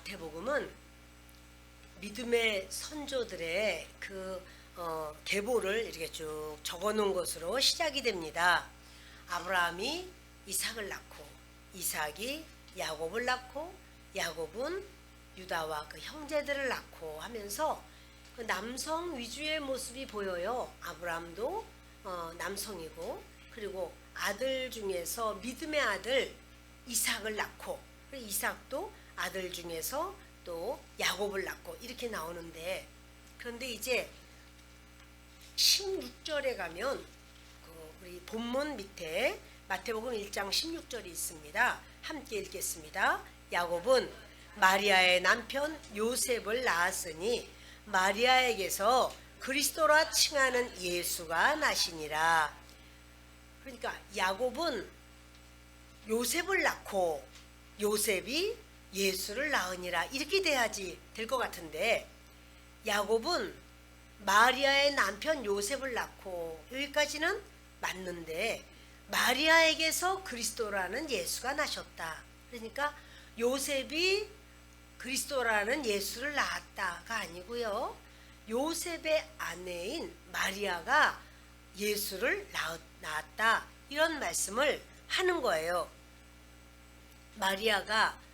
마태복음은 믿음의 선조들의 계보를 이렇게 쭉 적어놓은 것으로 시작이 됩니다. 아브라함이 이삭을 낳고, 이삭이 야곱을 낳고, 야곱은 유다와 그 형제들을 낳고 하면서 그 남성 위주의 모습이 보여요. 아브라함도 남성이고, 그리고 아들 중에서 믿음의 아들 이삭을 낳고, 이삭도 아들 중에서 또 야곱을 낳고 이렇게 나오는데, 그런데 이제 16절에 가면 우리 본문 밑에 마태복음 1장 16절이 있습니다. 함께 읽겠습니다. 야곱은 마리아의 남편 요셉을 낳았으니 마리아에게서 그리스도라 칭하는 예수가 나시니라. 그러니까 야곱은 요셉을 낳고 요셉이 예수를 낳으니라, 이렇게 돼야지 될 것 같은데, 야곱은 마리아의 남편 요셉을 낳고, 여기까지는 맞는데 마리아에게서 그리스도라는 예수가 나셨다. 그러니까 요셉이 그리스도라는 예수를 낳았다가 아니고요, 요셉의 아내인 마리아가 예수를 낳았다, 이런 말씀을 하는 거예요. 마리아가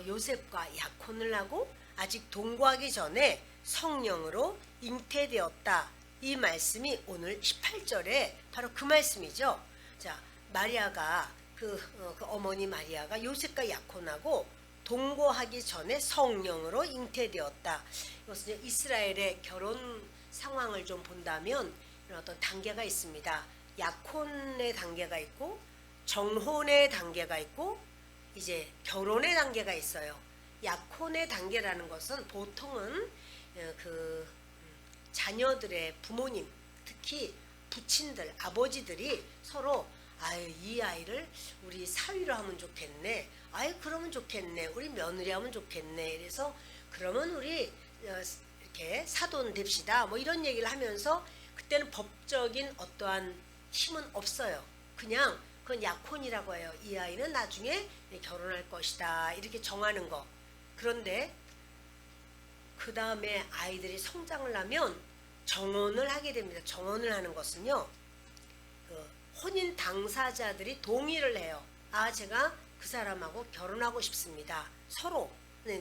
요셉과 약혼을 하고 아직 동거하기 전에 성령으로 잉태되었다, 이 말씀이 오늘 18절에 바로 그 말씀이죠. 자, 마리아가 그 어머니 마리아가 요셉과 약혼하고 동거하기 전에 성령으로 잉태되었다. 이것은 이스라엘의 결혼 상황을 좀 본다면 이런 어떤 단계가 있습니다. 약혼의 단계가 있고, 정혼의 단계가 있고, 이제 결혼의 단계가 있어요. 약혼의 단계라는 것은 보통은 자녀들의 부모님, 특히 부친들, 아버지들이 서로 이 아이를 우리 사위로 하면 좋겠네, 그러면 좋겠네, 우리 며느리 하면 좋겠네, 그래서 그러면 우리 이렇게 사돈 됩시다, 뭐 이런 얘기를 하면서, 그때는 법적인 어떠한 힘은 없어요. 그냥 그건 약혼이라고 해요. 이 아이는 나중에 결혼할 것이다, 이렇게 정하는 거. 그런데 그 다음에 아이들이 성장을 하면 정혼을 하게 됩니다. 정혼을 하는 것은요, 혼인 당사자들이 동의를 해요. 제가 그 사람하고 결혼하고 싶습니다. 서로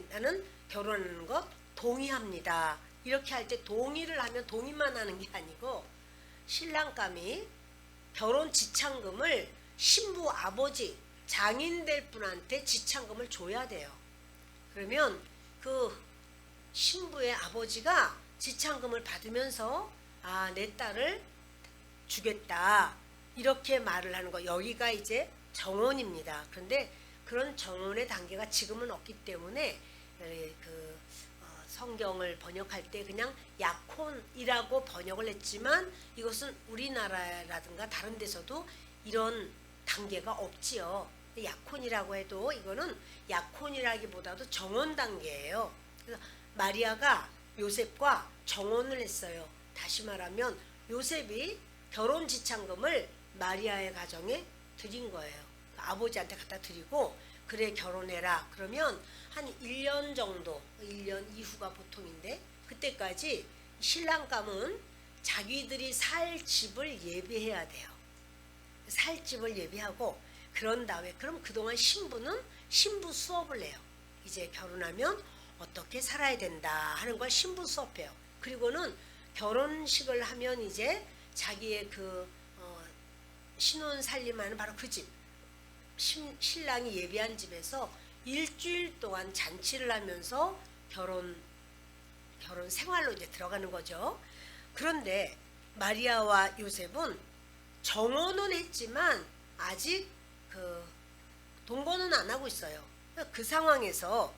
나는 결혼하는 것 동의합니다. 이렇게 할 때 동의를 하면 동의만 하는 게 아니고, 신랑감이 결혼 지참금을 신부 아버지, 장인될 분한테 지참금을 줘야 돼요. 그러면 그 신부의 아버지가 지참금을 받으면서 내 딸을 주겠다, 이렇게 말을 하는 거. 여기가 이제 정혼입니다. 그런데 그런 정혼의 단계가 지금은 없기 때문에 성경을 번역할 때 그냥 약혼이라고 번역을 했지만, 이것은 우리나라라든가 다른 데서도 이런 단계가 없지요. 약혼이라고 해도 이거는 약혼이라기보다도 정혼 단계예요. 그래서 마리아가 요셉과 정혼을 했어요. 다시 말하면 요셉이 결혼 지참금을 마리아의 가정에 드린 거예요. 아버지한테 갖다 드리고, 그래 결혼해라. 그러면 한 1년 정도, 1년 이후가 보통인데, 그때까지 신랑감은 자기들이 살 집을 예비해야 돼요. 살 집을 예비하고, 그런 다음에 그럼 그동안 신부는 신부 수업을 해요. 이제 결혼하면 어떻게 살아야 된다 하는 걸 신부 수업해요. 그리고는 결혼식을 하면 이제 자기의 신혼 살림하는 바로 그 집, 신랑이 예비한 집에서 일주일 동안 잔치를 하면서 결혼 생활로 이제 들어가는 거죠. 그런데 마리아와 요셉은 정혼은 했지만 아직 동거는 안 하고 있어요. 그 상황에서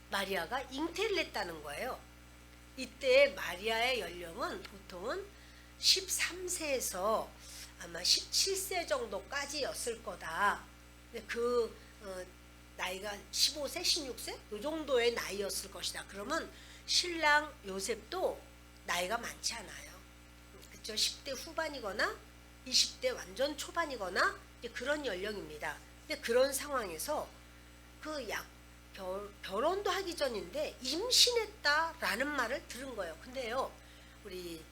마리아가 잉태를 했다는 거예요. 이때 마리아의 연령은 보통은 13세에서 아마 17세 정도까지였을 거다. 근데 나이가 15세, 16세? 이 정도의 나이였을 것이다. 그러면 신랑 요셉도 나이가 많지 않아요. 그렇죠? 10대 후반이거나 20대 완전 초반이거나 그런 연령입니다. 근데 그런 상황에서 결혼도 하기 전인데 임신했다라는 말을 들은 거예요. 근데요, 우리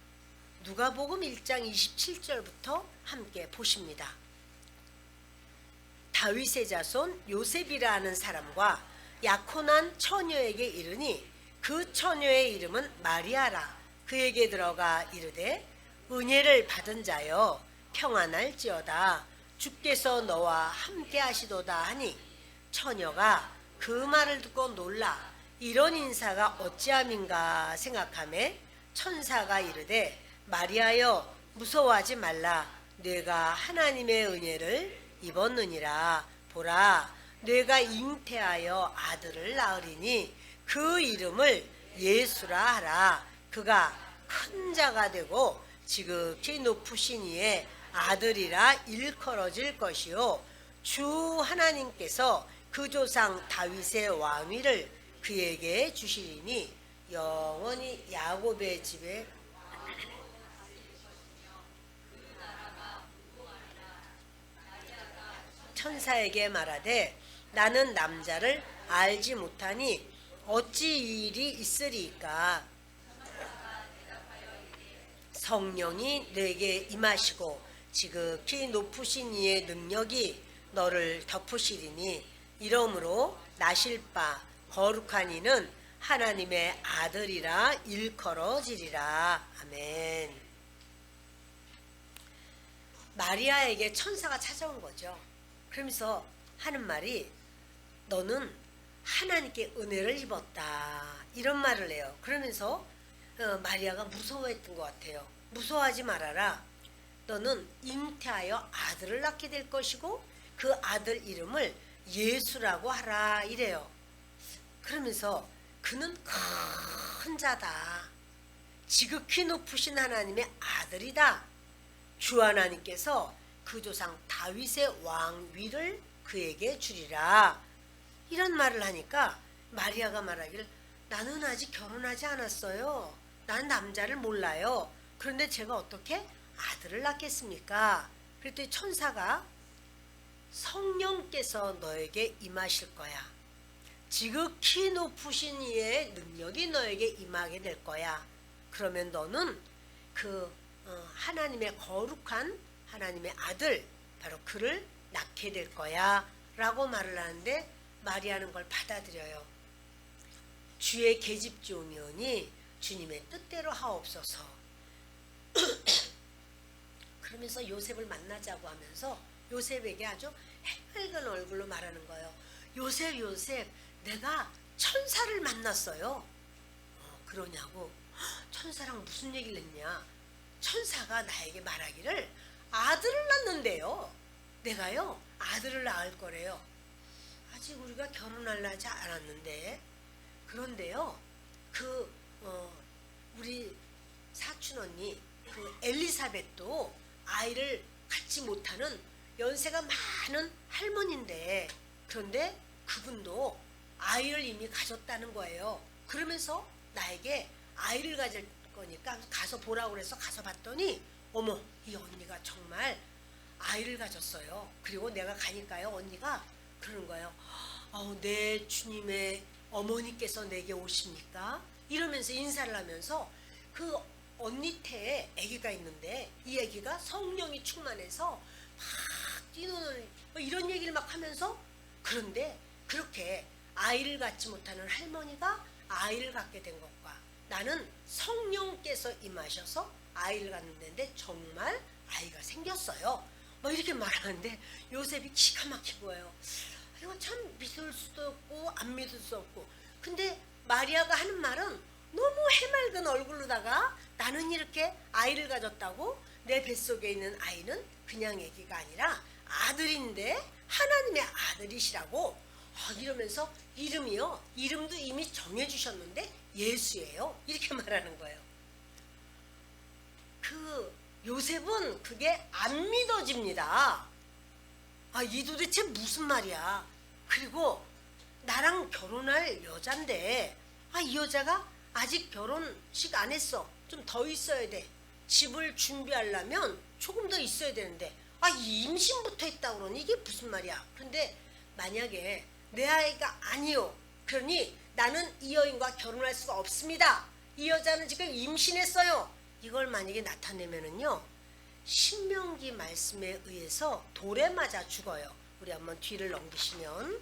누가복음 1장 27절부터 함께 보십니다. 다윗의 자손 요셉이라 하는 사람과 약혼한 처녀에게 이르니 그 처녀의 이름은 마리아라. 그에게 들어가 이르되 은혜를 받은 자여 평안할지어다. 주께서 너와 함께 하시도다 하니 처녀가 그 말을 듣고 놀라 이런 인사가 어찌함인가 생각하매 천사가 이르되 마리아여 무서워하지 말라. 네가 하나님의 은혜를 입었느니라. 보라, 네가 잉태하여 아들을 낳으리니 그 이름을 예수라 하라. 그가 큰 자가 되고 지극히 높으신 이의 아들이라 일컬어질 것이요 주 하나님께서 그 조상 다윗의 왕위를 그에게 주시리니 영원히 야곱의 집에 천사에게 말하되 나는 남자를 알지 못하니 어찌 이 일이 있으리까. 성령이 내게 임하시고 지극히 높으신 이의 능력이 너를 덮으시리니 이러므로 나실 바 거룩한 이는 하나님의 아들이라 일컬어지리라. 아멘. 마리아에게 천사가 찾아온 거죠. 그러면서 하는 말이 너는 하나님께 은혜를 입었다 이런 말을 해요. 그러면서 마리아가 무서워했던 것 같아요. 무서워하지 말아라. 너는 잉태하여 아들을 낳게 될 것이고 그 아들 이름을 예수라고 하라 이래요. 그러면서 그는 큰 자다. 지극히 높으신 하나님의 아들이다. 주 하나님께서 그 조상 다윗의 왕위를 그에게 주리라. 이런 말을 하니까 마리아가 말하기를 나는 아직 결혼하지 않았어요. 난 남자를 몰라요. 그런데 제가 어떻게 아들을 낳겠습니까? 그랬더니 천사가 성령께서 너에게 임하실 거야. 지극히 높으신 이의 능력이 너에게 임하게 될 거야. 그러면 너는 그 하나님의 거룩한 하나님의 아들 바로 그를 낳게 될 거야 라고 말을 하는데 마리아는 그걸 받아들여요. 주의 계집종이오니 주님의 뜻대로 하옵소서. 그러면서 요셉을 만나자고 하면서 요셉에게 아주 해맑은 얼굴로 말하는 거예요. 요셉 요셉 내가 천사를 만났어요. 그러냐고. 천사랑 무슨 얘기를 했냐. 천사가 나에게 말하기를 아들을 낳는데요. 내가요 아들을 낳을 거래요. 아직 우리가 결혼하지 않았는데. 그런데요 우리 사촌 언니 그 엘리사벳도 아이를 갖지 못하는 연세가 많은 할머니인데 그런데 그분도 아이를 이미 가졌다는 거예요. 그러면서 나에게 아이를 가질 거니까 가서 보라고 그래서 가서 봤더니 어머 이 언니가 정말 아이를 가졌어요. 그리고 내가 가니까요 언니가 그러는 거예요. 내 주님의 어머니께서 내게 오십니까? 이러면서 인사를 하면서 그 언니 태에 아기가 있는데 이 아기가 성령이 충만해서 막 뛰노는 이런 얘기를 막 하면서 그런데 그렇게 아이를 갖지 못하는 할머니가 아이를 갖게 된 것과 나는 성령께서 임하셔서 아이를 갖는데 정말 아이가 생겼어요. 뭐 이렇게 말하는데 요셉이 기가 막힌 거예요. 이거 참 믿을 수도 없고 안 믿을 수 없고. 근데 마리아가 하는 말은 너무 해맑은 얼굴로다가 나는 이렇게 아이를 가졌다고 내 뱃속에 있는 아이는 그냥 아기가 아니라 아들인데 하나님의 아들이시라고 이러면서 이름도 이미 정해주셨는데 예수예요 이렇게 말하는 거예요. 그 요셉은 그게 안 믿어집니다. 이 도대체 무슨 말이야. 그리고 나랑 결혼할 여잔데 이 여자가 아직 결혼식 안 했어. 좀 더 있어야 돼. 집을 준비하려면 조금 더 있어야 되는데 임신부터 했다 그러니 이게 무슨 말이야. 그런데 만약에 내 아이가 아니요 그러니 나는 이 여인과 결혼할 수가 없습니다. 이 여자는 지금 임신했어요. 이걸 만약에 나타내면은요, 신명기 말씀에 의해서 돌에 맞아 죽어요. 우리 한번 뒤를 넘기시면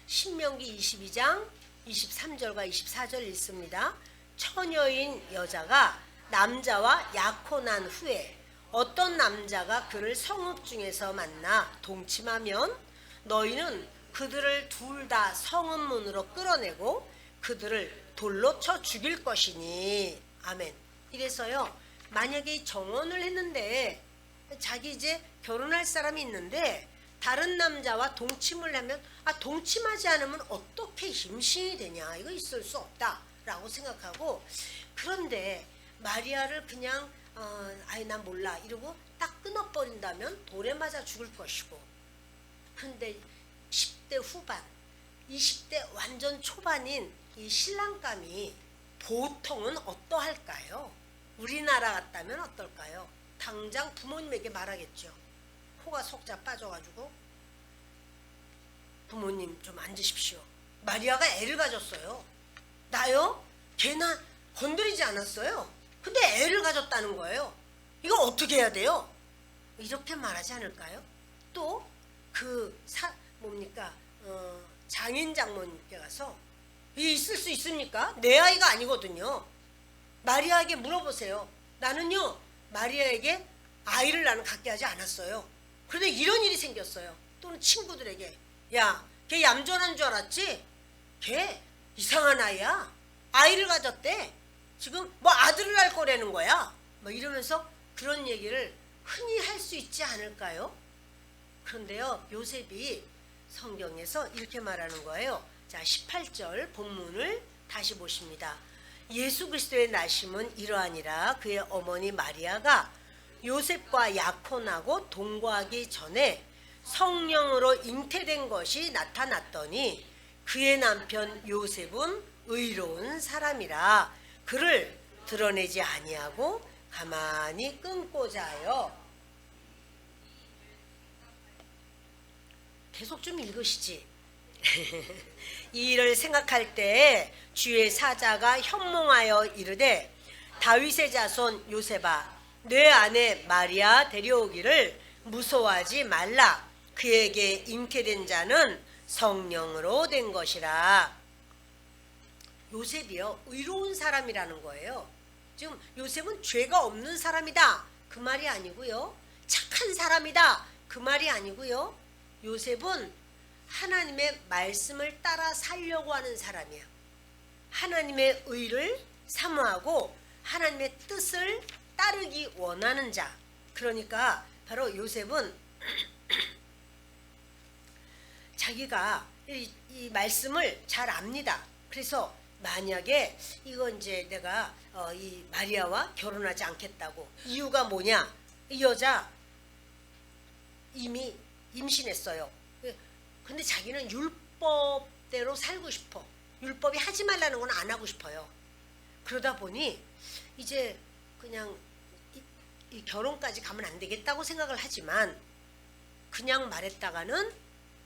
신명기 22장 23절과 24절 읽습니다. 처녀인 여자가 남자와 약혼한 후에 어떤 남자가 그를 성읍 중에서 만나 동침하면 너희는 그들을 둘 다 성읍 문으로 끌어내고 그들을 돌로 쳐 죽일 것이니. 아멘. 이래서요, 만약에 정혼을 했는데 자기 이제 결혼할 사람이 있는데 다른 남자와 동침을 하면, 동침하지 않으면 어떻게 임신이 되냐, 이거 있을 수 없다 라고 생각하고, 그런데 마리아를 그냥 난 몰라 이러고 딱 끊어버린다면 돌에 맞아 죽을 것이고, 근데 10대 후반 20대 완전 초반인 이 신랑감이 보통은 어떠할까요? 우리나라 같다면 어떨까요? 당장 부모님에게 말하겠죠. 코가 석자 빠져가지고 부모님 좀 앉으십시오. 마리아가 애를 가졌어요. 나요? 걔나 건드리지 않았어요. 근데 애를 가졌다는 거예요. 이거 어떻게 해야 돼요? 이렇게 말하지 않을까요? 또 장인 장모님께 가서 이게 있을 수 있습니까? 내 아이가 아니거든요. 마리아에게 물어보세요. 나는요, 마리아에게 아이를 나는 갖게 하지 않았어요. 그런데 이런 일이 생겼어요. 또는 친구들에게, 야, 걔 얌전한 줄 알았지? 걔 이상한 아이야. 아이를 가졌대. 지금 뭐 아들을 낳을 거라는 거야. 뭐 이러면서 그런 얘기를 흔히 할 수 있지 않을까요? 그런데요, 요셉이 성경에서 이렇게 말하는 거예요. 자, 18절 본문을 다시 보십니다. 예수 그리스도의 나심은 이러하니라. 그의 어머니 마리아가 요셉과 약혼하고 동거하기 전에 성령으로 잉태된 것이 나타났더니 그의 남편 요셉은 의로운 사람이라 그를 드러내지 아니하고 가만히 끊고자 하여. 계속 좀 읽으시지. 이 일을 생각할 때 주의 사자가 현몽하여 이르되 다윗의 자손 요셉아, 내 아내 마리아 데려오기를 무서워하지 말라. 그에게 잉태된 자는 성령으로 된 것이라. 요셉이요, 의로운 사람이라는 거예요. 지금 요셉은 죄가 없는 사람이다 그 말이 아니고요, 착한 사람이다 그 말이 아니고요, 요셉은 하나님의 말씀을 따라 살려고 하는 사람이야. 하나님의 의를 사모하고 하나님의 뜻을 따르기 원하는 자. 그러니까 바로 요셉은 자기가 이 말씀을 잘 압니다. 그래서 만약에 이건 이제 내가 이 마리아와 결혼하지 않겠다고, 이유가 뭐냐, 이 여자 이미 임신했어요. 근데 자기는 율법대로 살고 싶어. 율법이 하지 말라는 건 안 하고 싶어요. 그러다 보니 이제 그냥 이 결혼까지 가면 안 되겠다고 생각을 하지만, 그냥 말했다가는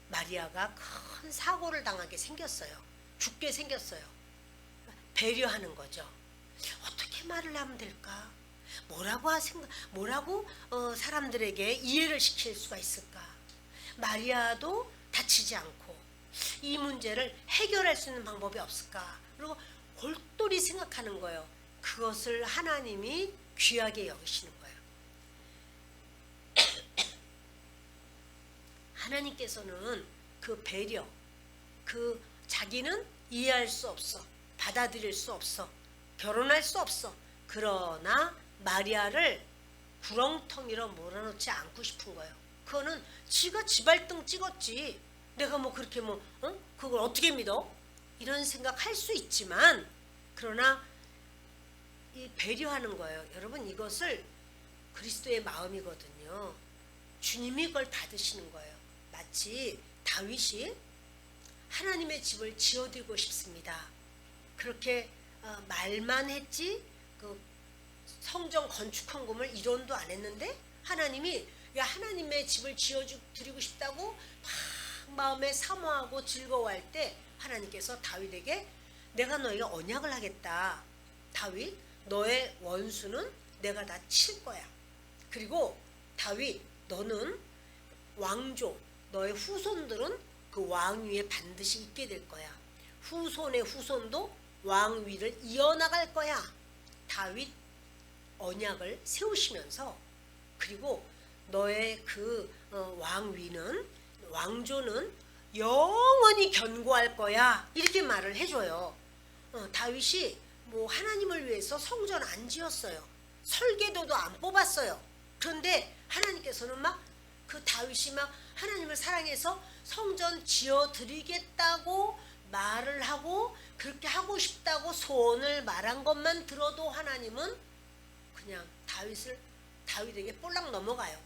마리아가 큰 사고를 당하게 생겼어요. 죽게 생겼어요. 배려하는 거죠. 어떻게 말을 하면 될까? 뭐라고 사람들에게 이해를 시킬 수가 있을까? 마리아도 다치지 않고 이 문제를 해결할 수 있는 방법이 없을까? 그리고 골똘히 생각하는 거예요. 그것을 하나님이 귀하게 여기시는 거예요. 하나님께서는 그 배려, 그 자기는 이해할 수 없어, 받아들일 수 없어, 결혼할 수 없어. 그러나 마리아를 구렁텅이로 몰아넣지 않고 싶은 거예요. 그거는 지가 지발등 찍었지. 내가 뭐 그렇게 그걸 어떻게 믿어? 이런 생각 할 수 있지만, 그러나 이 배려하는 거예요. 여러분, 이것을 그리스도의 마음이거든요. 주님이 그걸 받으시는 거예요. 마치 다윗이 하나님의 집을 지어드리고 싶습니다. 그렇게 말만 했지 그 성전 건축 헌금을 이론도 안 했는데 하나님이 하나님의 집을 지어드리고 싶다고 막 마음에 사모하고 즐거워할 때 하나님께서 다윗에게 내가 너에게 언약을 하겠다. 다윗, 너의 원수는 내가 다 칠 거야. 그리고 다윗, 너는 왕조, 너의 후손들은 그 왕위에 반드시 있게 될 거야. 후손의 후손도 왕위를 이어나갈 거야. 다윗 언약을 세우시면서, 그리고 너의 그 왕위는, 왕조는 영원히 견고할 거야. 이렇게 말을 해줘요. 다윗이 뭐 하나님을 위해서 성전 안 지었어요. 설계도도 안 뽑았어요. 그런데 하나님께서는 막 그 다윗이 막 하나님을 사랑해서 성전 지어 드리겠다고 말을 하고, 그렇게 하고 싶다고 소원을 말한 것만 들어도 하나님은 그냥 다윗에게 볼락 넘어가요.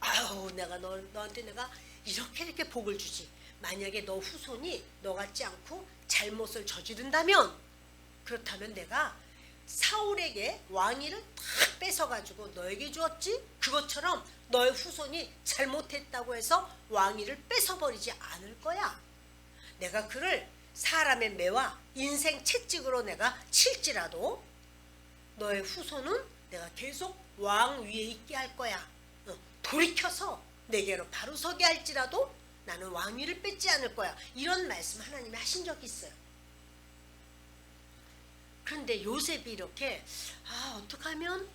아유, 내가 너한테 내가 이렇게 복을 주지. 만약에 너 후손이 너 같지 않고 잘못을 저지른다면, 그렇다면 내가 사울에게 왕위를 탁 뺏어가지고 너에게 주었지? 그것처럼 너의 후손이 잘못했다고 해서 왕위를 뺏어버리지 않을 거야. 내가 그를 사람의 매와 인생 채찍으로 내가 칠지라도 너의 후손은 내가 계속 왕 위에 있게 할 거야. 돌이켜서 내게로 바로 서게 할지라도 나는 왕위를 뺏지 않을 거야. 이런 말씀 하나님이 하신 적이 있어요. 그런데 요셉이 이렇게 어떻게 하면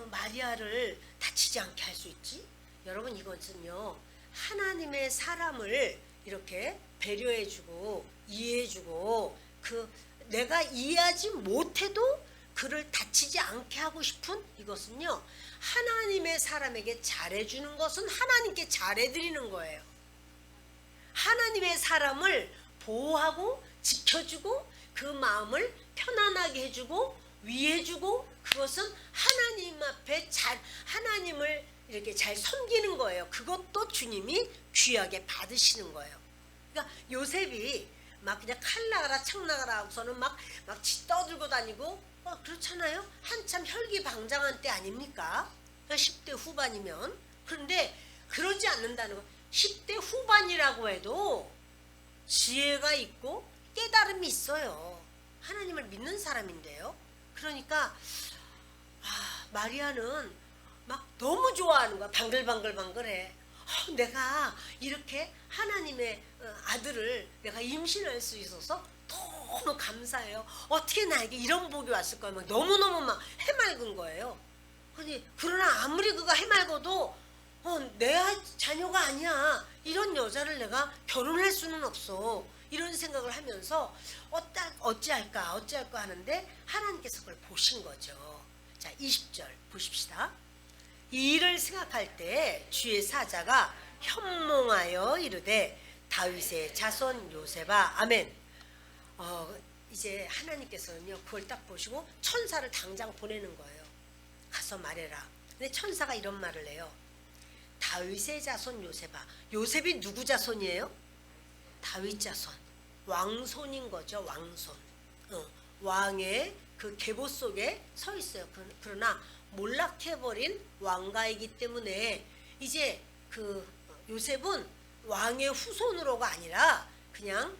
마리아를 다치지 않게 할 수 있지? 여러분, 이것은요, 하나님의 사람을 이렇게 배려해주고 이해해주고, 내가 이해하지 못해도 그를 다치지 않게 하고 싶은, 이것은요, 하나님의 사람에게 잘해주는 것은 하나님께 잘해드리는 거예요. 하나님의 사람을 보호하고 지켜주고 그 마음을 편안하게 해주고 위해주고, 그것은 하나님 앞에 하나님을 이렇게 잘 섬기는 거예요. 그것도 주님이 귀하게 받으시는 거예요. 그러니까 요셉이 막 그냥 칼 나가라 창 나가라 하고서는 막 떠들고 다니고 그렇잖아요. 한참 혈기방장한 때 아닙니까? 10대 후반이면. 그런데 그러지 않는다는 거. 10대 후반이라고 해도 지혜가 있고 깨달음이 있어요. 하나님을 믿는 사람인데요. 그러니까 마리아는 막 너무 좋아하는 거야. 방글방글방글해. 내가 이렇게 하나님의 아들을 내가 임신할 수 있어서 너무 감사해요. 어떻게 나에게 이런 복이 왔을 거야. 막 너무너무 막 해맑은 거예요. 그러나 아무리 그가 해맑어도 내 자녀가 아니야. 이런 여자를 내가 결혼할 수는 없어. 이런 생각을 하면서 어찌할까 하는데 하나님께서 그걸 보신 거죠. 자, 20절 보십시다. 이 일을 생각할 때 주의 사자가 현몽하여 이르되 다윗의 자손 요셉아. 아멘. 이제 하나님께서는요, 그걸 딱 보시고 천사를 당장 보내는 거예요. 가서 말해라. 근데 천사가 이런 말을 해요. 다윗의 자손 요셉아. 요셉이 누구 자손이에요? 다윗 자손. 왕손인 거죠. 왕손. 왕의 그 계보 속에 서 있어요. 그러나 몰락해버린 왕가이기 때문에 이제 그 요셉은 왕의 후손으로가 아니라 그냥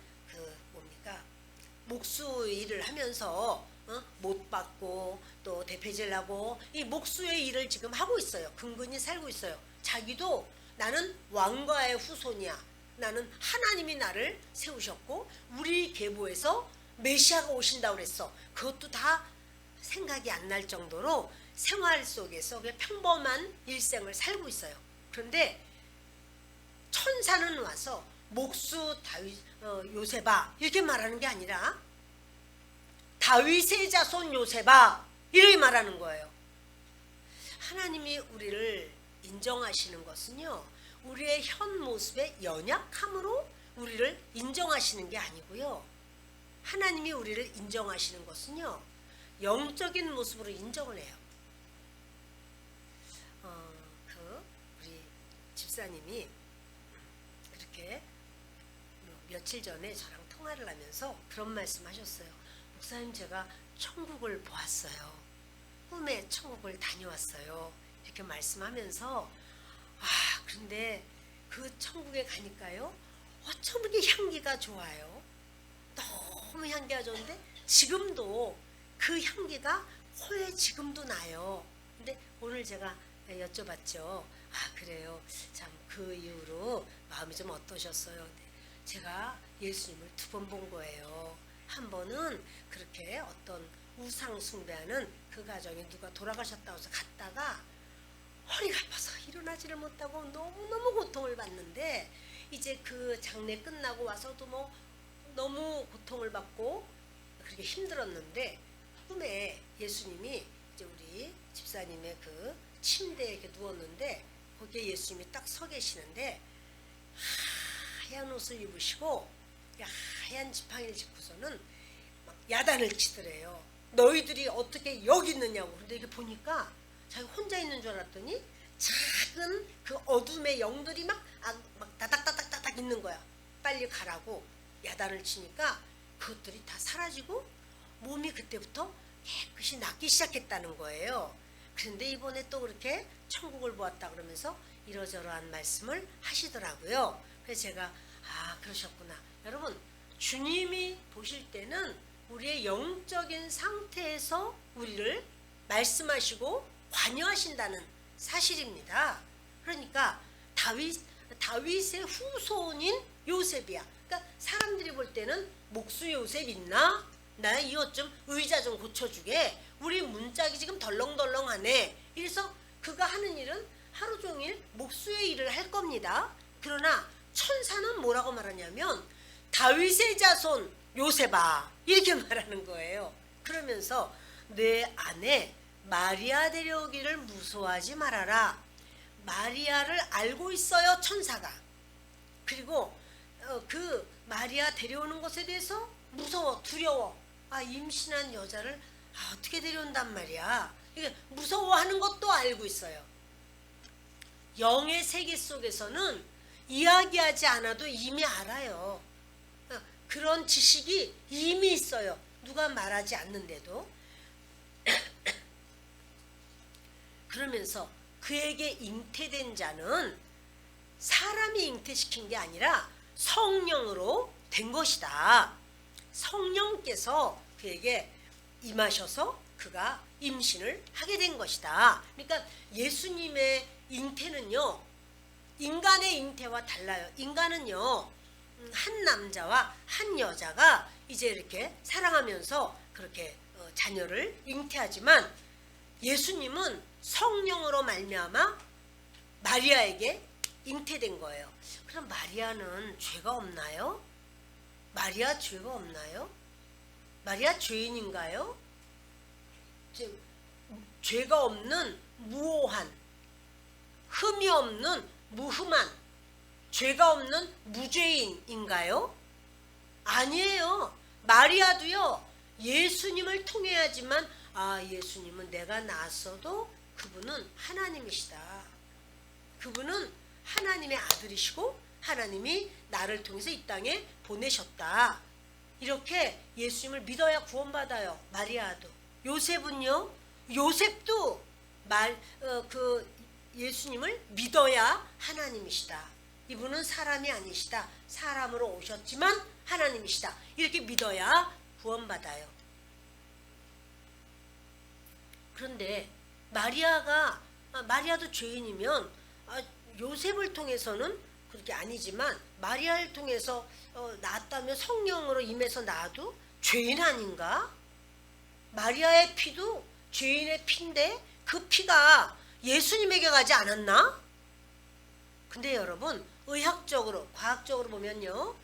목수 일을 하면서 못 받고 또 대패질하고 이 목수의 일을 지금 하고 있어요. 근근히 살고 있어요. 자기도 나는 왕가의 후손이야. 나는 하나님이 나를 세우셨고 우리 계보에서 메시아가 오신다고 그랬어. 그것도 다 생각이 안 날 정도로 생활 속에서 그냥 평범한 일생을 살고 있어요. 그런데 천사는 와서 목수 다윗 요셉아 이렇게 말하는 게 아니라 다윗의 자손 요셉아 이렇게 말하는 거예요. 하나님이 우리를 인정하시는 것은요, 우리의 현 모습의 연약함으로 우리를 인정하시는 게 아니고요, 하나님이 우리를 인정하시는 것은요, 영적인 모습으로 인정을 해요. 우리 집사님이 이렇게 며칠 전에 저랑 통화를 하면서 그런 말씀 하셨어요. 목사님, 제가 천국을 보았어요. 꿈에 천국을 다녀왔어요. 이렇게 말씀하면서 그런데 그 천국에 가니까요, 어쩜 이렇게 향기가 좋아요? 너무 향기가 좋은데 지금도 그 향기가 코에 지금도 나요. 근데 오늘 제가 여쭤봤죠. 아 그래요. 참 그 이후로 마음이 좀 어떠셨어요? 제가 예수님을 2번 본 거예요. 한 번은 그렇게 어떤 우상 숭배하는 그 가정에 누가 돌아가셨다고 해서 갔다가 허리가 아파서 일어나지를 못하고 너무너무 고통을 받는데 이제 그 장례 끝나고 와서도 뭐 너무 고통을 받고 그렇게 힘들었는데 꿈에 예수님이 이제 우리 집사님의 그 침대에 이렇게 누웠는데 거기에 예수님이 딱 서 계시는데 하얀 옷을 입으시고 하얀 지팡이를 짚고서는 막 야단을 치더래요. 너희들이 어떻게 여기 있느냐고. 근데 이게 보니까 자기 혼자 있는 줄 알았더니 작은 그 어둠의 영들이 막 다닥다닥다닥 있는 거야. 빨리 가라고 야단을 치니까 그것들이 다 사라지고 몸이 그때부터 깨끗이 낫기 시작했다는 거예요. 그런데 이번에 또 그렇게 천국을 보았다 그러면서 이러저러한 말씀을 하시더라고요. 그래서 제가 그러셨구나. 여러분 주님이 보실 때는 우리의 영적인 상태에서 우리를 말씀하시고 관여하신다는 사실입니다. 그러니까 다윗의 후손인 요셉이야. 그러니까 사람들이 볼 때는 목수 요셉 있나? 나 이것 좀 의자 좀 고쳐주게. 우리 문짝이 지금 덜렁덜렁하네. 이래서 그가 하는 일은 하루 종일 목수의 일을 할 겁니다. 그러나 천사는 뭐라고 말하냐면 다윗의 자손 요셉아 이렇게 말하는 거예요. 그러면서 내 아내 마리아 데려오기를 무서워하지 말아라. 마리아를 알고 있어요 천사가. 그리고 그 마리아 데려오는 것에 대해서 무서워 두려워. 임신한 여자를 어떻게 데려온단 말이야. 이게 무서워하는 것도 알고 있어요. 영의 세계 속에서는 이야기하지 않아도 이미 알아요. 그런 지식이 이미 있어요. 누가 말하지 않는데도. 그러면서 그에게 잉태된 자는 사람이 잉태시킨 게 아니라 성령으로 된 것이다. 성령께서 그에게 임하셔서 그가 임신을 하게 된 것이다. 그러니까 예수님의 잉태는요 인간의 잉태와 달라요. 인간은요 한 남자와 한 여자가 이제 이렇게 사랑하면서 그렇게 자녀를 잉태하지만 예수님은 성령으로 말미암아 마리아에게 잉태된 거예요. 그럼 마리아는 죄가 없나요? 마리아 죄가 없나요? 마리아 죄인인가요? 죄가 없는 무오한, 흠이 없는 무흠한, 죄가 없는 무죄인인가요? 아니에요. 마리아도요 예수님을 통해야지만 예수님은 내가 낳았어도 그분은 하나님이시다. 그분은 하나님의 아들이시고 하나님이 나를 통해서 이 땅에 보내셨다. 이렇게 예수님을 믿어야 구원받아요. 마리아도. 요셉은요 요셉도 예수님을 믿어야 하나님이시다. 이분은 사람이 아니시다. 사람으로 오셨지만 하나님이시다. 이렇게 믿어야 구원받아요. 그런데 마리아도 죄인이면 요셉을 통해서는 그렇게 아니지만 마리아를 통해서 낳았다면 성령으로 임해서 낳아도 죄인 아닌가? 마리아의 피도 죄인의 피인데 그 피가 예수님에게 가지 않았나? 근데 여러분 의학적으로 과학적으로 보면요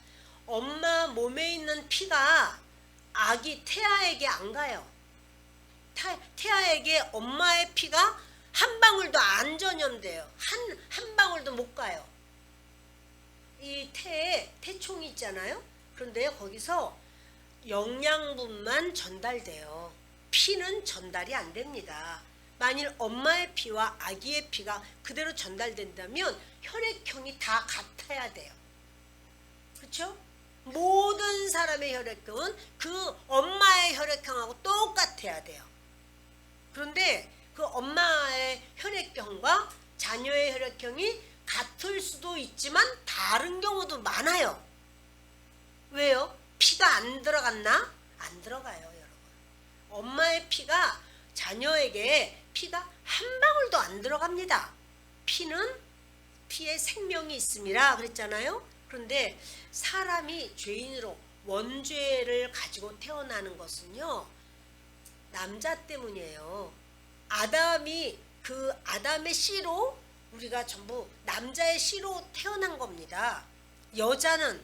엄마 몸에 있는 피가 아기 태아에게 안 가요. 태아에게 엄마의 피가 한 방울도 안 전염돼요. 한 방울도 못 가요. 이 태에 태총이 있잖아요. 그런데 거기서 영양분만 전달돼요. 피는 전달이 안 됩니다. 만일 엄마의 피와 아기의 피가 그대로 전달된다면 혈액형이 다 같아야 돼요. 그렇죠? 모든 사람의 혈액형은 그 엄마의 혈액형하고 똑같아야 돼요. 그런데 그 엄마의 혈액형과 자녀의 혈액형이 같을 수도 있지만 다른 경우도 많아요. 왜요? 피가 안 들어갔나? 안 들어가요, 여러분. 엄마의 피가 자녀에게 피가 한 방울도 안 들어갑니다. 피에 생명이 있음이라 그랬잖아요. 그런데 사람이 죄인으로 원죄를 가지고 태어나는 것은요, 남자 때문이에요. 아담의 씨로 우리가 전부 남자의 씨로 태어난 겁니다. 여자는요,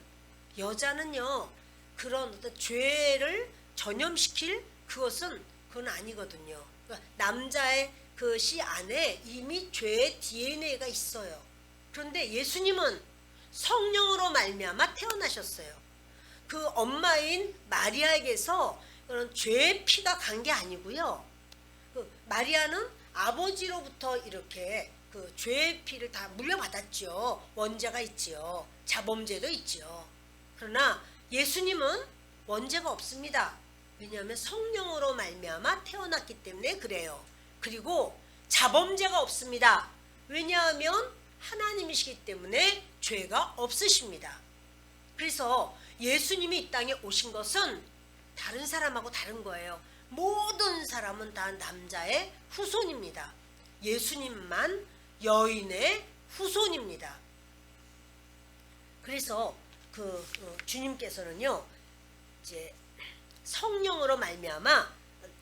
그런 어떤 죄를 전염시킬 그건 아니거든요. 그러니까 남자의 그 씨 안에 이미 죄의 DNA가 있어요. 그런데 예수님은 성령으로 말미암아 태어나셨어요. 그 엄마인 마리아에게서 그런 죄의 피가 간 게 아니고요. 그 마리아는 아버지로부터 이렇게 그 죄의 피를 다 물려받았죠. 원죄가 있지요. 자범죄도 있지요. 그러나 예수님은 원죄가 없습니다. 왜냐하면 성령으로 말미암아 태어났기 때문에 그래요. 그리고 자범죄가 없습니다. 왜냐하면 하나님이시기 때문에 죄가 없으십니다. 그래서 예수님이 이 땅에 오신 것은 다른 사람하고 다른 거예요. 모든 사람은 다 남자의 후손입니다. 예수님만 여인의 후손입니다. 그래서 주님께서는요, 이제 성령으로 말미암아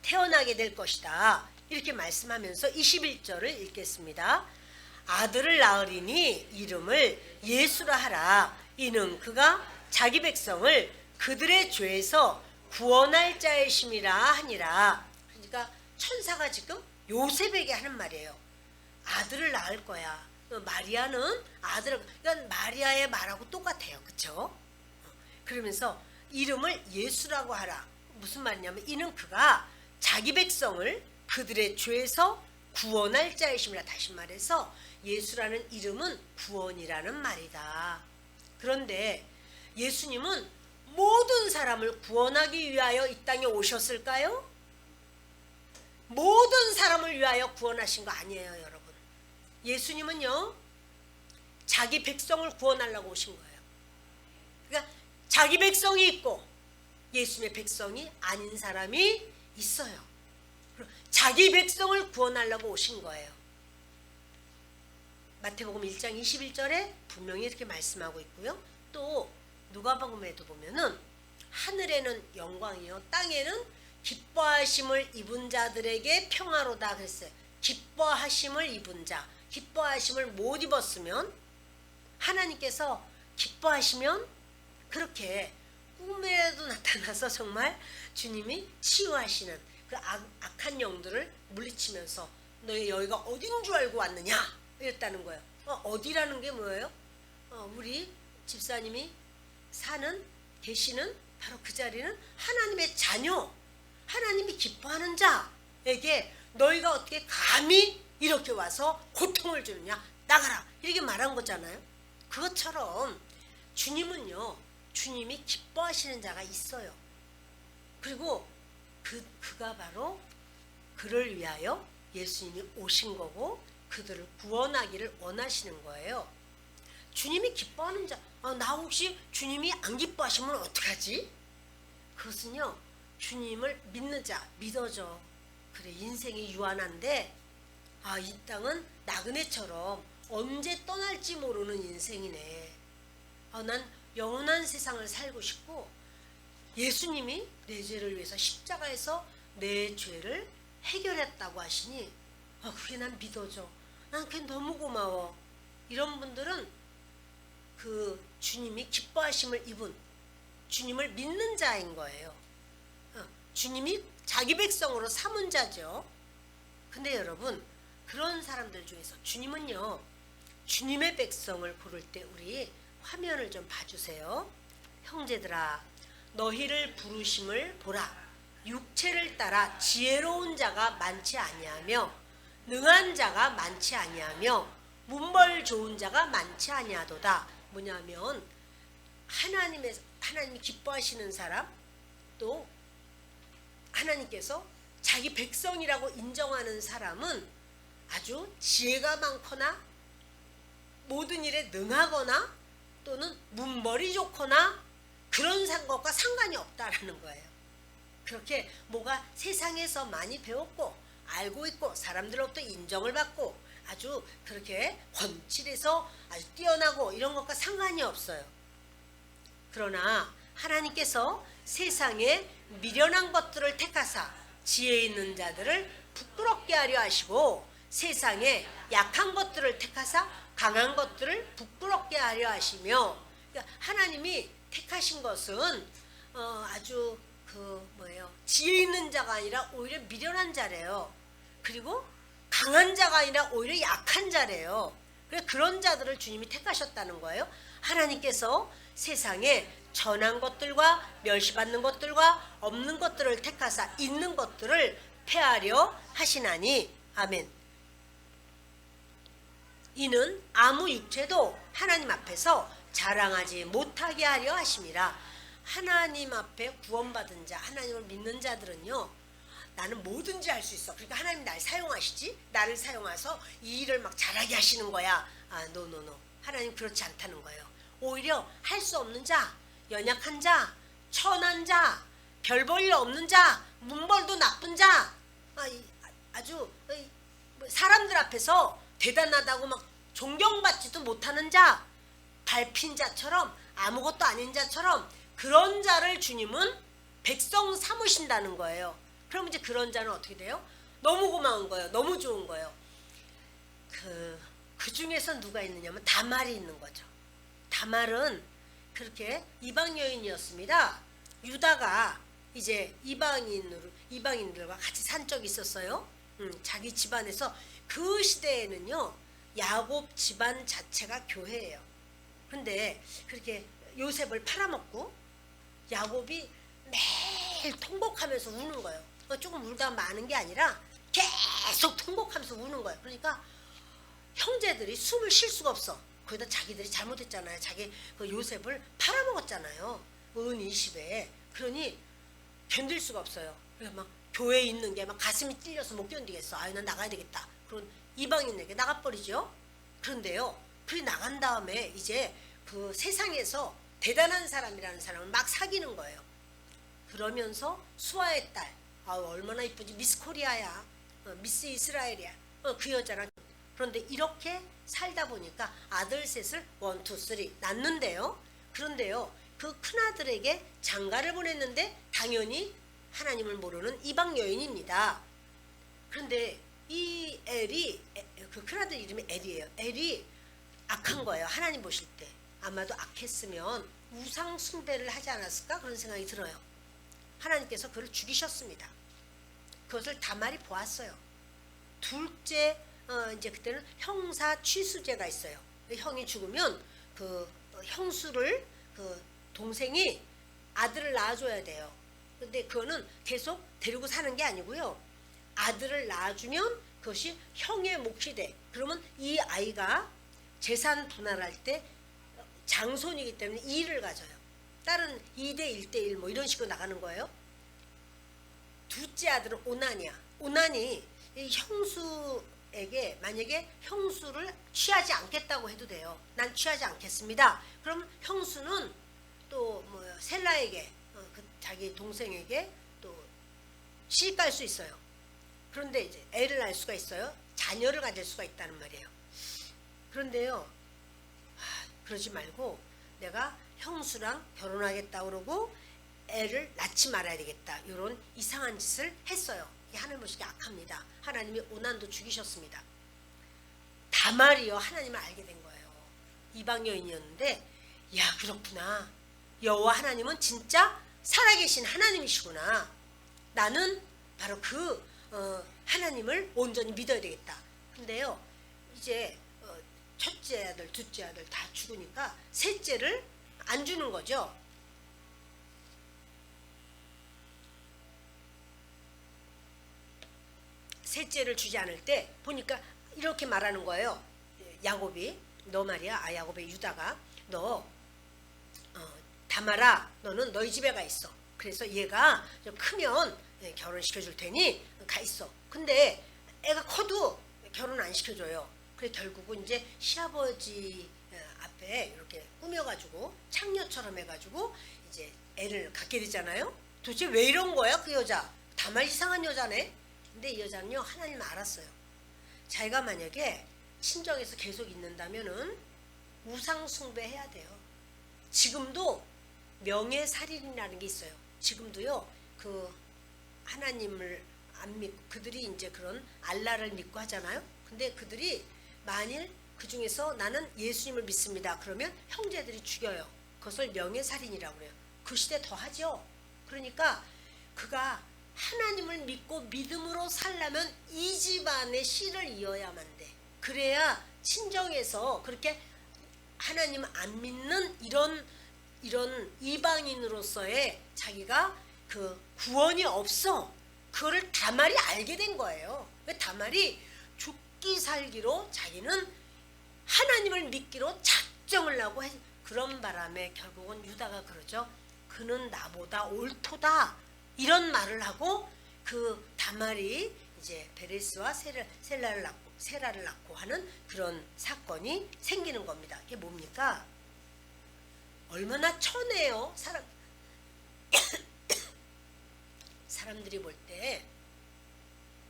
태어나게 될 것이다, 이렇게 말씀하면서 21절을 읽겠습니다. 아들을 낳으리니 이름을 예수라 하라. 이는 그가 자기 백성을 그들의 죄에서 구원할 자이심이라 하니라. 그러니까 천사가 지금 요셉에게 하는 말이에요. 아들을 낳을 거야. 마리아는 그러니까 마리아의 말하고 똑같아요. 그렇죠? 그러면서 이름을 예수라고 하라. 무슨 말이냐면 이는 그가 자기 백성을 그들의 죄에서 구원할 자이심이라. 다시 말해서 예수라는 이름은 구원이라는 말이다. 그런데 예수님은 모든 사람을 구원하기 위하여 이 땅에 오셨을까요? 모든 사람을 위하여 구원하신 거 아니에요, 여러분. 예수님은요, 자기 백성을 구원하려고 오신 거예요. 그러니까 자기 백성이 있고 예수님의 백성이 아닌 사람이 있어요. 자기 백성을 구원하려고 오신 거예요. 마태복음 1장 21절에 분명히 이렇게 말씀하고 있고요. 또 누가복음에도 보면은 하늘에는 영광이요 땅에는 기뻐하심을 입은 자들에게 평화로다 그랬어요. 기뻐하심을 입은 자, 기뻐하심을 못 입었으면, 하나님께서 기뻐하시면 그렇게 꿈에도 나타나서 정말 주님이 치유하시는 그 악한 영들을 물리치면서 너희 여기가 어딘 줄 알고 왔느냐 이랬다는 거예요. 어디라는 게 뭐예요? 우리 집사님이 계시는 바로 그 자리는 하나님의 자녀, 하나님이 기뻐하는 자에게 너희가 어떻게 감히 이렇게 와서 고통을 주느냐, 나가라, 이렇게 말한 거잖아요. 그것처럼 주님은요, 주님이 기뻐하시는 자가 있어요. 그리고 그가 바로 그를 위하여 예수님이 오신 거고 그들을 구원하기를 원하시는 거예요. 주님이 기뻐하는 자, 나 혹시 주님이 안 기뻐하시면 어떡하지? 그것은요, 주님을 믿는 자, 믿어줘. 그래, 인생이 유한한데 이 땅은 나그네처럼 언제 떠날지 모르는 인생이네. 난 영원한 세상을 살고 싶고 예수님이 내 죄를 위해서 십자가에서 내 죄를 해결했다고 하시니 그게 난 믿어져. 난 그게 너무 고마워. 이런 분들은 그 주님이 기뻐하심을 입은, 주님을 믿는 자인 거예요. 주님이 자기 백성으로 삼은 자죠. 근데 여러분, 그런 사람들 중에서 주님은요, 주님의 백성을 고를 때 우리 화면을 좀 봐주세요. 형제들아, 너희를 부르심을 보라. 육체를 따라 지혜로운 자가 많지 아니하며 능한 자가 많지 아니하며 문벌 좋은 자가 많지 아니하도다. 뭐냐면 하나님이 기뻐하시는 사람, 또 하나님께서 자기 백성이라고 인정하는 사람은 아주 지혜가 많거나 모든 일에 능하거나 또는 문벌이 좋거나 그런 것과 상관이 없다라는 거예요. 그렇게 뭐가 세상에서 많이 배웠고 알고 있고 사람들로부터 인정을 받고 아주 그렇게 권칠해서 아주 뛰어나고 이런 것과 상관이 없어요. 그러나 하나님께서 세상에 미련한 것들을 택하사 지혜 있는 자들을 부끄럽게 하려 하시고 세상에 약한 것들을 택하사 강한 것들을 부끄럽게 하려 하시며, 그러니까 하나님이 택하신 것은 아주 지혜 있는 자가 아니라 오히려 미련한 자래요. 그리고 강한 자가 아니라 오히려 약한 자래요. 그래서 그런 자들을 주님이 택하셨다는 거예요. 하나님께서 세상에 전한 것들과 멸시받는 것들과 없는 것들을 택하사 있는 것들을 폐하려 하시나니. 아멘. 이는 아무 육체도 하나님 앞에서 자랑하지 못하게 하려 하심이라. 하나님 앞에 구원받은 자, 하나님을 믿는 자들은요, 나는 뭐든지 할 수 있어. 그러니까 하나님 날 사용하시지, 나를 사용해서 이 일을 막 잘하게 하시는 거야. 노. 하나님 그렇지 않다는 거예요. 오히려 할 수 없는 자, 연약한 자, 천한 자, 별 볼 일 없는 자, 문벌도 나쁜 자, 아주 사람들 앞에서 대단하다고 막 존경받지도 못하는 자, 밟힌 자처럼 아무것도 아닌 자처럼 그런 자를 주님은 백성 삼으신다는 거예요. 그럼 이제 그런 자는 어떻게 돼요? 너무 고마운 거예요. 너무 좋은 거예요. 그 중에서 누가 있느냐면 다말이 있는 거죠. 다말은 그렇게 이방 여인이었습니다. 유다가 이제 이방인들과 같이 산 적이 있었어요. 자기 집안에서. 그 시대에는요, 야곱 집안 자체가 교회예요. 근데 그렇게 요셉을 팔아먹고 야곱이 매일 통곡하면서 우는 거예요. 조금 울다 마는 게 아니라 계속 통곡하면서 우는 거예요. 그러니까 형제들이 숨을 쉴 수가 없어. 거기다 자기들이 잘못했잖아요. 자기 그 요셉을 팔아먹었잖아요. 은 20에. 그러니 견딜 수가 없어요. 그래서 막 교회에 있는 게 막 가슴이 찔려서 못 견디겠어. 난 나가야 되겠다. 그런 이방인에게 나가버리죠. 그런데요, 그리 나간 다음에 이제 그 세상에서 대단한 사람이라는 사람을 막 사귀는 거예요. 그러면서 수아의 딸, 얼마나 이쁘지, 미스 코리아야, 미스 이스라엘이야, 그 여자랑. 그런데 이렇게 살다 보니까 아들 셋을 1, 2, 3 낳는데요. 그런데요, 그 큰아들에게 장가를 보냈는데 당연히 하나님을 모르는 이방 여인입니다. 그런데 이 엘이, 그 큰아들 이름이 엘이에요. 엘이 악한 거예요. 하나님 보실 때. 아마도 악했으면 우상 숭배를 하지 않았을까 그런 생각이 들어요. 하나님께서 그를 죽이셨습니다. 그것을 다말이 보았어요. 둘째, 이제 그때는 형사 취수제가 있어요. 형이 죽으면 그 형수를 그 동생이 아들을 낳아줘야 돼요. 근데 그거는 계속 데리고 사는 게 아니고요. 아들을 낳아주면 그것이 형의 몫이 돼. 그러면 이 아이가 재산 분할할 때 장손이기 때문에 2를 가져요. 딸은 2대 1대1 뭐 이런 식으로 나가는 거예요. 둘째 아들은 오난이야. 오난이 이 형수에게 만약에 형수를 취하지 않겠다고 해도 돼요. 난 취하지 않겠습니다. 그럼 형수는 또 셀라에게, 그 자기 동생에게 또 시집 갈 수 있어요. 그런데 이제 애를 낳을 수가 있어요. 자녀를 가질 수가 있다는 말이에요. 그런데요, 그러지 말고 내가 형수랑 결혼하겠다 그러고 애를 낳지 말아야 되겠다, 이런 이상한 짓을 했어요. 이게 하나님 보시기에 악합니다. 하나님이 오난도 죽이셨습니다. 다말이요, 하나님을 알게 된 거예요. 이방 여인이었는데, 야, 그렇구나, 여호와 하나님은 진짜 살아계신 하나님이시구나. 나는 바로 그 하나님을 온전히 믿어야 되겠다. 근데요, 이제 첫째 아들, 둘째 아들 다 죽으니까 셋째를 안 주는 거죠. 셋째를 주지 않을 때 보니까 이렇게 말하는 거예요. 야곱이, 너 말이야, 야곱의 유다가, 너 다말아, 너는 너희 집에 가 있어. 그래서 얘가 좀 크면 결혼시켜 줄 테니 가 있어. 근데 애가 커도 결혼 안 시켜줘요. 그래 결국은 이제 시아버지 앞에 이렇게 꾸며가지고 창녀처럼 해가지고 이제 애를 갖게 되잖아요. 도대체 왜 이런 거야 그 여자? 다말 이상한 여자네. 근데 이 여자는요 하나님 알았어요. 자기가 만약에 친정에서 계속 있는다면은 우상 숭배해야 돼요. 지금도 명예살인이라는 게 있어요. 지금도요 그 하나님을 안 믿고 그들이 이제 그런 알라를 믿고 하잖아요. 근데 그들이 만일 그 중에서 나는 예수님을 믿습니다. 그러면 형제들이 죽여요. 그것을 명예살인이라고 그래요. 그 시대 더 하죠. 그러니까 그가 하나님을 믿고 믿음으로 살려면 이 집안의 씨를 이어야만 돼. 그래야 친정에서 그렇게 하나님 안 믿는 이런 이방인으로서의 자기가 그 구원이 없어. 그거를 다말이 알게 된 거예요. 왜 다말이 죽기 살기로 자기는 하나님을 믿기로 작정을 하고 그런 바람에 결국은 유다가 그러죠. 그는 나보다 옳도다. 이런 말을 하고 그 다말이 이제 베레스와 세라를 낳고 하는 그런 사건이 생기는 겁니다. 이게 뭡니까? 얼마나 천해요. 사람들이 볼 때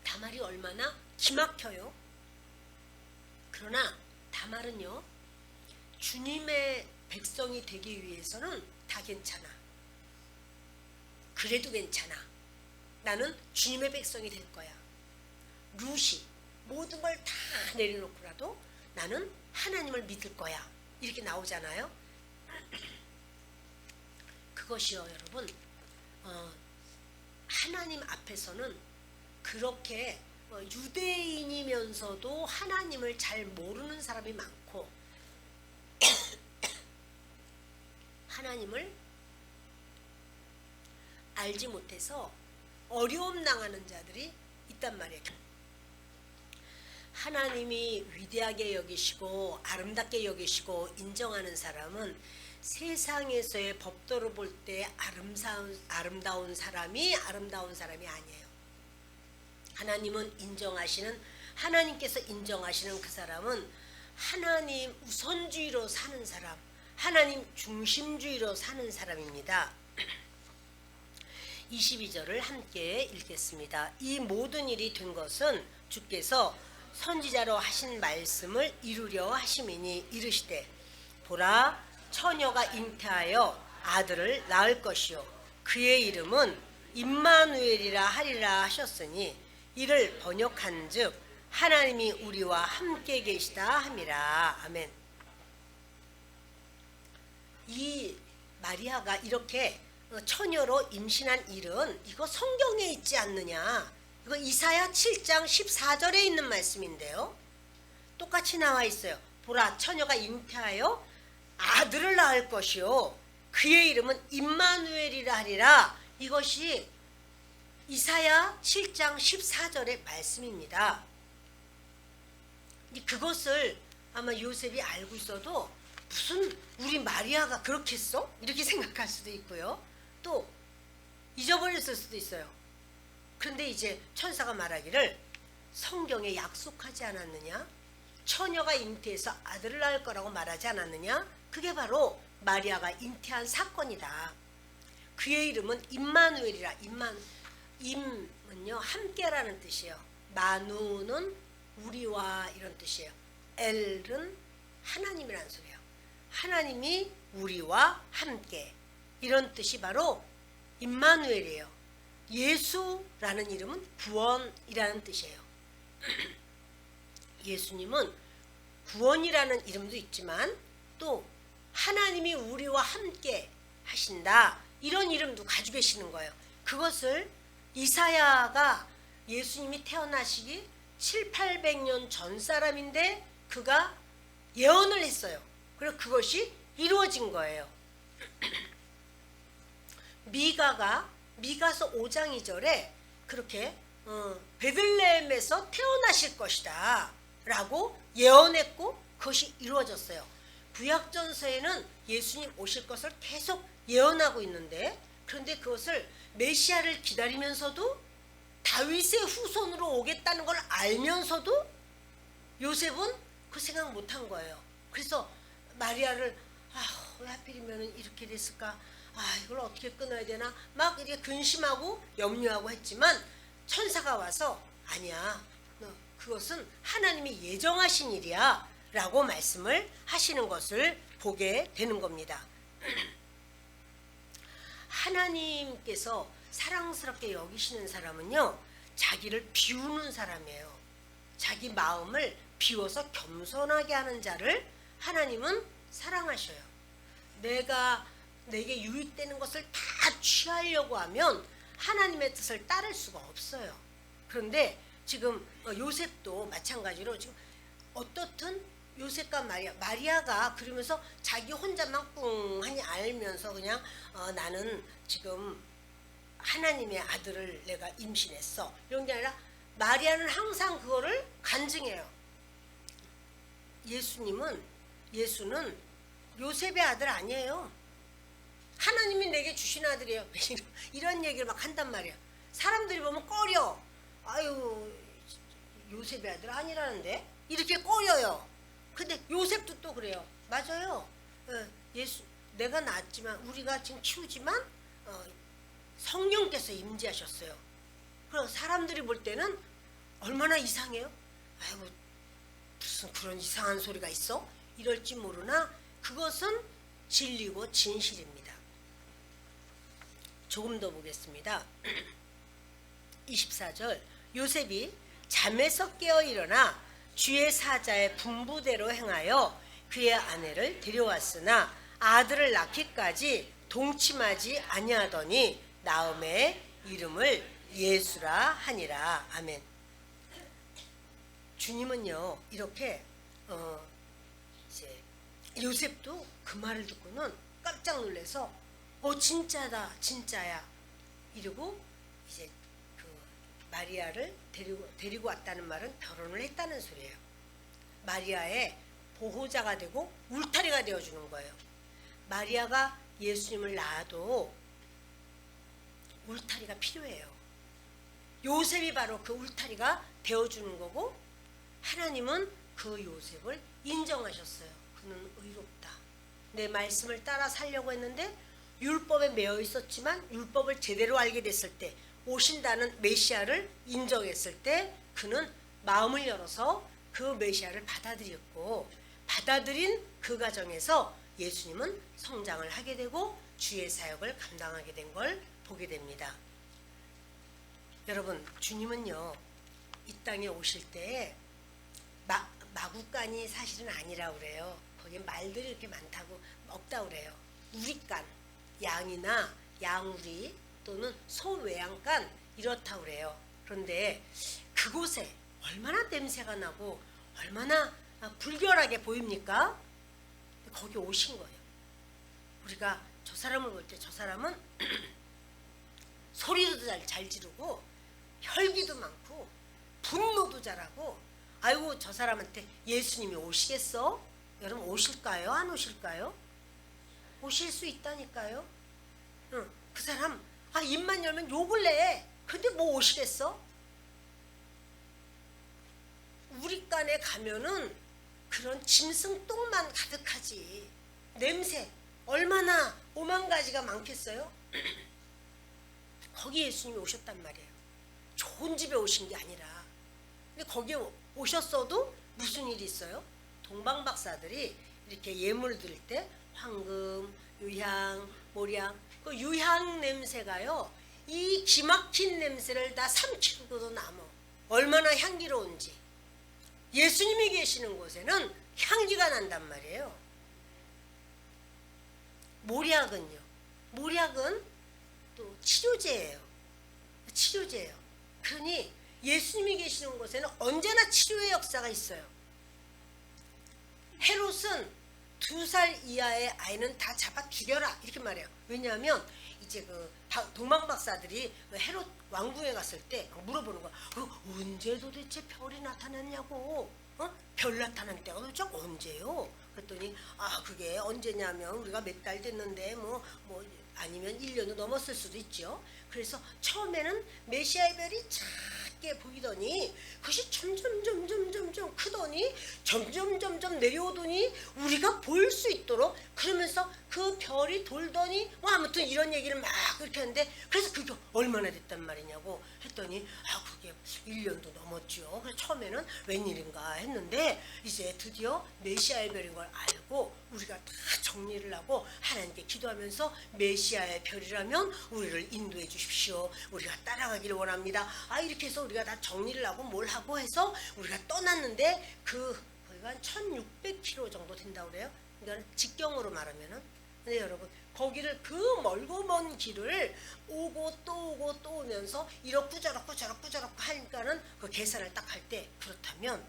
다말이 얼마나 기막혀요. 그러나 다말은요 주님의 백성이 되기 위해서는 다 괜찮아. 그래도 괜찮아. 나는 주님의 백성이 될 거야. 룻이 모든 걸 다 내려놓고라도 나는 하나님을 믿을 거야. 이렇게 나오잖아요. 그것이요 여러분 하나님 앞에서는 그렇게 유대인이면서도 하나님을 잘 모르는 사람이 많고 하나님을 알지 못해서 어려움 당하는 자들이 있단 말이에요. 하나님이 위대하게 여기시고 아름답게 여기시고 인정하는 사람은 세상에서의 법도를 볼 때 아름다운 사람이 아니에요. 하나님은 하나님께서 인정하시는 그 사람은 하나님 우선주의로 사는 사람, 하나님 중심주의로 사는 사람입니다. 22절을 함께 읽겠습니다. 이 모든 일이 된 것은 주께서 선지자로 하신 말씀을 이루려 하심이니 이르시되 보라 처녀가 잉태하여 아들을 낳을 것이요 그의 이름은 임마누엘이라 하리라 하셨으니 이를 번역한즉 하나님이 우리와 함께 계시다 함이라. 아멘. 이 마리아가 이렇게 처녀로 임신한 일은 이거 성경에 있지 않느냐. 이거 이사야 7장 14절에 있는 말씀인데요. 똑같이 나와 있어요. 보라 처녀가 잉태하여 아들을 낳을 것이요 그의 이름은 임마누엘이라 하리라. 이것이 이사야 7장 14절의 말씀입니다. 그것을 아마 요셉이 알고 있어도 무슨 우리 마리아가 그렇게 했어? 이렇게 생각할 수도 있고요. 또 잊어버렸을 수도 있어요. 그런데 이제 천사가 말하기를 성경에 약속하지 않았느냐? 처녀가 잉태해서 아들을 낳을 거라고 말하지 않았느냐? 그게 바로 마리아가 잉태한 사건이다. 그의 이름은 임마누엘이라. 임은요 함께라는 뜻이에요. 마누는 우리와 이런 뜻이에요. 엘은 하나님이라는 소리예요. 하나님이 우리와 함께 이런 뜻이 바로 임마누엘이에요. 예수라는 이름은 구원이라는 뜻이에요. 예수님은 구원이라는 이름도 있지만 또 하나님이 우리와 함께 하신다 이런 이름도 가지고 계시는 거예요. 그것을 이사야가 예수님이 태어나시기 700~800년 전 사람인데 그가 예언을 했어요. 그래서 그것이 이루어진 거예요. 미가서 5장 2절에 그렇게 베들레헴에서 태어나실 것이다 라고 예언했고 그것이 이루어졌어요. 구약전서에는 예수님 오실 것을 계속 예언하고 있는데 그런데 그것을 메시아를 기다리면서도 다윗의 후손으로 오겠다는 걸 알면서도 요셉은 그 생각 못한 거예요. 그래서 마리아를 왜 하필이면 이렇게 됐을까? 아, 이걸 어떻게 끊어야 되나 막 이렇게 근심하고 염려하고 했지만 천사가 와서 아니야, 너 그것은 하나님이 예정하신 일이야 라고 말씀을 하시는 것을 보게 되는 겁니다. 하나님께서 사랑스럽게 여기시는 사람은요, 자기를 비우는 사람이에요. 자기 마음을 비워서 겸손하게 하는 자를 하나님은 사랑하셔요. 내게 유익되는 것을 다 취하려고 하면 하나님의 뜻을 따를 수가 없어요. 그런데 지금 요셉도 마찬가지로 지금 어떻든 요셉과 마리아가 그러면서 자기 혼자만 꿍하니 알면서 그냥 나는 지금 하나님의 아들을 내가 임신했어 이런 게 아니라 마리아는 항상 그거를 간증해요. 예수는 요셉의 아들 아니에요. 하나님이 내게 주신 아들이에요. 이런 얘기를 막 한단 말이야. 사람들이 보면 꺼려. 아유, 요셉의 아들 아니라는데 이렇게 꺼려요. 근데 요셉도 또 그래요. 맞아요. 내가 낳았지만 우리가 지금 키우지만 성령께서 임재하셨어요. 그래서 사람들이 볼 때는 얼마나 이상해요. 아이고, 무슨 그런 이상한 소리가 있어? 이럴지 모르나 그것은 진리고 진실입니다. 조금 더 보겠습니다. 24절 요셉이 잠에서 깨어 일어나 주의 사자의 분부대로 행하여 그의 아내를 데려왔으나 아들을 낳기까지 동침하지 아니하더니 나음의 이름을 예수라 하니라. 아멘. 주님은요 이렇게 이제 요셉도 그 말을 듣고는 깜짝 놀라서 진짜다 진짜야 이러고 이제 그 마리아를 데리고 왔다는 말은 결혼을 했다는 소리예요. 마리아의 보호자가 되고 울타리가 되어주는 거예요. 마리아가 예수님을 낳아도 울타리가 필요해요. 요셉이 바로 그 울타리가 되어주는 거고 하나님은 그 요셉을 인정하셨어요. 그는 의롭다. 내 말씀을 따라 살려고 했는데 율법에 매여 있었지만 율법을 제대로 알게 됐을 때 오신다는 메시아를 인정했을 때 그는 마음을 열어서 그 메시아를 받아들였고 받아들인 그 과정에서 예수님은 성장을 하게 되고 주의 사역을 감당하게 된 걸 보게 됩니다. 여러분, 주님은요 이 땅에 오실 때 마구간이 사실은 아니라고 그래요. 거기에 말들이 이렇게 많다고 없다고 그래요. 우리간, 양이나 양우리 또는 소외양간 이렇다고 그래요. 그런데 그곳에 얼마나 냄새가 나고 얼마나 불결하게 보입니까? 거기 오신 거예요. 우리가 저 사람을 볼 때 저 사람은 소리도 잘 지르고 혈기도 많고 분노도 잘하고 아이고 저 사람한테 예수님이 오시겠어? 여러분 오실까요? 안 오실까요? 오실 수 있다니까요. 그 사람 입만 열면 욕을 내. 근데 뭐 오시겠어? 우리 간에 가면은 그런 짐승 똥만 가득하지. 냄새 얼마나 오만 가지가 많겠어요? 거기 예수님이 오셨단 말이에요. 좋은 집에 오신 게 아니라. 근데 거기에 오셨어도 무슨 일이 있어요? 동방박사들이 이렇게 예물을 드릴 때 황금, 유향, 모량 그 유향 냄새가요 이 기막힌 냄새를 다 삼키고도 남어. 얼마나 향기로운지. 예수님이 계시는 곳에는 향기가 난단 말이에요. 모략은요, 모략은 또 치료제예요. 치료제예요. 그러니 예수님이 계시는 곳에는 언제나 치료의 역사가 있어요. 헤롯은 2살 이하의 아이는 다 잡아 죽여라 이렇게 말해요. 왜냐하면 이제 그 동방박사들이 헤롯 왕궁에 갔을 때 물어보는 거야. 언제 도대체 별이 나타났냐고. 별 나타난 때가 도대체 언제요? 그랬더니 그게 언제냐면 우리가 몇 달 됐는데 뭐 아니면 1년도 넘었을 수도 있죠. 그래서 처음에는 메시아의 별이 작게 작게 보이더니 그것이 점점 크더니 점점 내려오더니 우리가 볼 수 있도록 그러면서 그 별이 돌더니 뭐 아무튼 이런 얘기를 막 그렇게 하는데 그래서 그게 얼마나 됐단 말이냐고 했더니 그게 1년도 넘었죠. 그래서 처음에는 웬일인가 했는데 이제 드디어 메시아의 별인 걸 알고 우리가 다 정리를 하고 하나님께 기도하면서 메시아의 별이라면 우리를 인도해 주십시오. 우리가 따라가기를 원합니다. 이렇게 해서 우리가 다 정리를 하고 뭘 하고 해서 우리가 떠났는데 거기가 한 1600km 정도 된다고 그래요. 그러니까 직경으로 말하면은. 근데 여러분 거기를 그 멀고 먼 길을 오고 또 오면서 이렇고 저렇고 하니까는 그 계산을 딱 할 때 그렇다면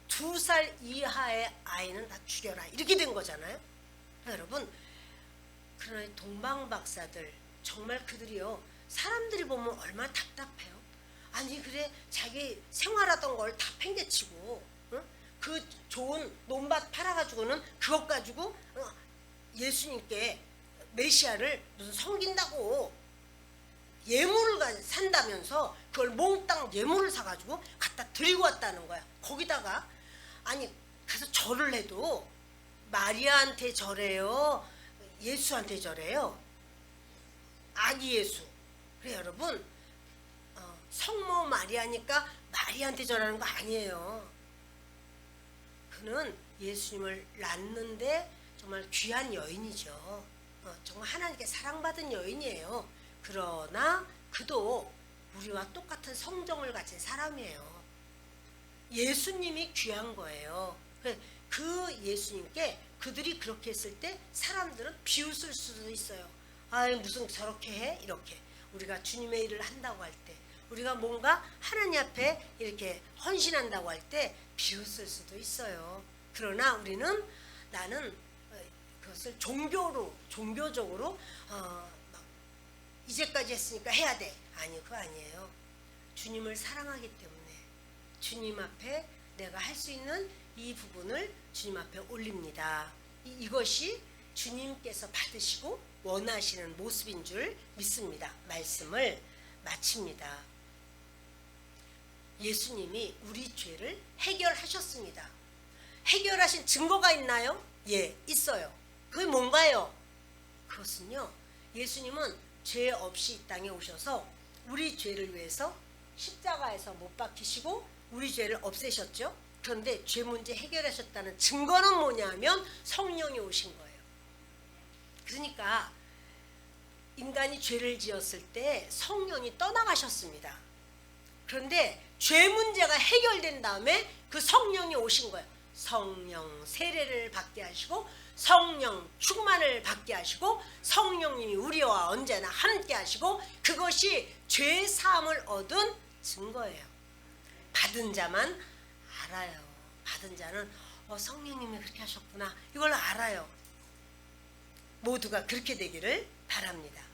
2살 이하의 아이는 다 죽여라 이렇게 된 거잖아요. 여러분 그러나 동방박사들 정말 그들이요 사람들이 보면 얼마나 답답해요. 아니 그래 자기 생활하던 걸 다 팽개치고 그 좋은 논밭 팔아가지고는 그것 가지고 예수님께 메시아를 무슨 섬긴다고 예물을 산다면서 그걸 몽땅 예물을 사가지고 갖다 드리고 왔다는 거야. 거기다가 아니 가서 절을 해도 마리아한테 절해요? 예수한테 절해요? 아기 예수. 그래 여러분 성모 마리아니까 마리아한테 절하는 거 아니에요. 그는 예수님을 낳는데 정말 귀한 여인이죠. 정말 하나님께 사랑받은 여인이에요. 그러나 그도 우리와 똑같은 성정을 가진 사람이에요. 예수님이 귀한 거예요. 그 예수님께 그들이 그렇게 했을 때 사람들은 비웃을 수도 있어요. 무슨 저렇게 해? 이렇게 우리가 주님의 일을 한다고 할 때 우리가 뭔가 하나님 앞에 이렇게 헌신한다고 할 때 비웃을 수도 있어요. 그러나 우리는 나는 그것을 종교적으로 이제까지 했으니까 해야 돼. 아니 그거 아니에요. 주님을 사랑하기 때문에 주님 앞에 내가 할 수 있는 이 부분을 주님 앞에 올립니다. 이것이 주님께서 받으시고 원하시는 모습인 줄 믿습니다. 말씀을 마칩니다. 예수님이 우리 죄를 해결하셨습니다. 해결하신 증거가 있나요? 예, 있어요. 그게 뭔가요? 그것은요, 예수님은 죄 없이 이 땅에 오셔서 우리 죄를 위해서 십자가에서 못 박히시고 우리 죄를 없애셨죠. 그런데 죄 문제 해결하셨다는 증거는 뭐냐면 성령이 오신 거예요. 그러니까 인간이 죄를 지었을 때 성령이 떠나가셨습니다. 그런데 죄 문제가 해결된 다음에 그 성령이 오신 거예요. 성령 세례를 받게 하시고 성령 충만을 받게 하시고 성령님이 우리와 언제나 함께 하시고 그것이 죄 사함을 얻은 증거예요. 받은 자만 알아요. 받은 자는 성령님이 그렇게 하셨구나 이걸 알아요. 모두가 그렇게 되기를 바랍니다.